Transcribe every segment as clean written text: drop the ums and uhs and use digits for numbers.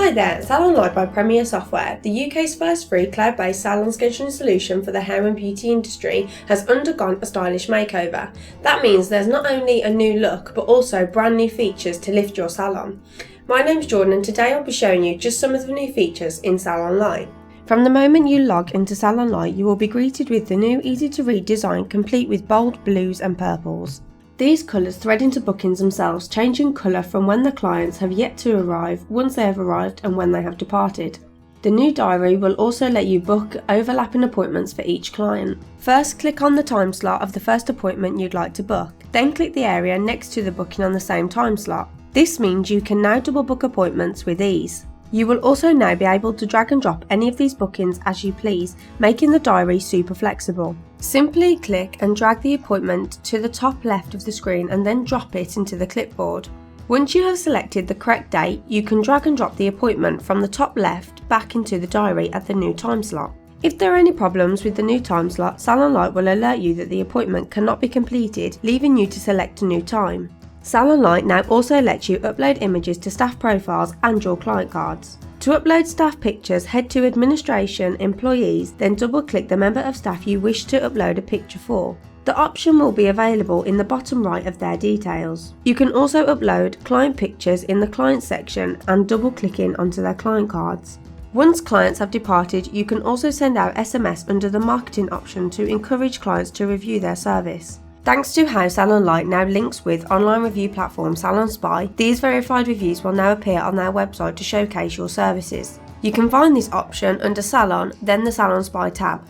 Hi there, SalonLite by Premier Software, the UK's first free cloud-based salon scheduling solution for the hair and beauty industry, has undergone a stylish makeover. That means there's not only a new look, but also brand new features to lift your salon. My name's Jordan and today I'll be showing you just some of the new features in SalonLite. From the moment you log into SalonLite, you will be greeted with the new easy-to-read design complete with bold blues and purples. These colours thread into bookings themselves, changing colour from when the clients have yet to arrive, once they have arrived and when they have departed. The new diary will also let you book overlapping appointments for each client. First, click on the time slot of the first appointment you'd like to book. Then click the area next to the booking on the same time slot. This means you can now double book appointments with ease. You will also now be able to drag and drop any of these bookings as you please, making the diary super flexible. Simply click and drag the appointment to the top left of the screen and then drop it into the clipboard. Once you have selected the correct date, you can drag and drop the appointment from the top left back into the diary at the new time slot. If there are any problems with the new time slot, SalonLite will alert you that the appointment cannot be completed, leaving you to select a new time. SalonLite now also lets you upload images to staff profiles and your client cards. To upload staff pictures, head to Administration, Employees, then double-click the member of staff you wish to upload a picture for. The option will be available in the bottom right of their details. You can also upload client pictures in the Client section and double-clicking onto their client cards. Once clients have departed, you can also send out SMS under the Marketing option to encourage clients to review their service. Thanks to how SalonLite now links with online review platform salonspy, these verified reviews will now appear on their website to showcase your services. You can find this option under Salon, then the SalonSpy tab.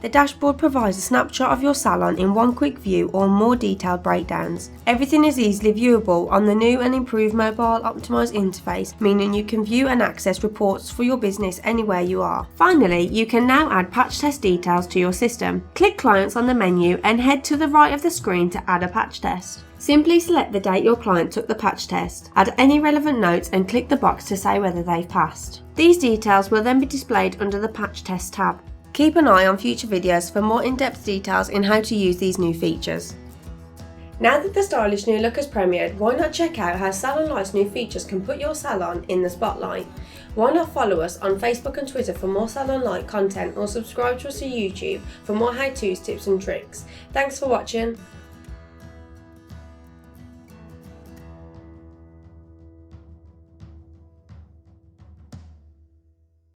The dashboard provides a snapshot of your salon in one quick view or more detailed breakdowns. Everything is easily viewable on the new and improved mobile optimized interface, meaning you can view and access reports for your business anywhere you are. Finally, you can now add patch test details to your system. Click Clients on the menu and head to the right of the screen to add a patch test. Simply select the date your client took the patch test, add any relevant notes and click the box to say whether they've passed. These details will then be displayed under the Patch Test tab. Keep an eye on future videos for more in-depth details in how to use these new features. Now that the stylish new look has premiered, why not check out how SalonLite's new features can put your salon in the spotlight? Why not follow us on Facebook and Twitter for more SalonLite content or subscribe to us on YouTube for more how-tos, tips and tricks. Thanks for watching.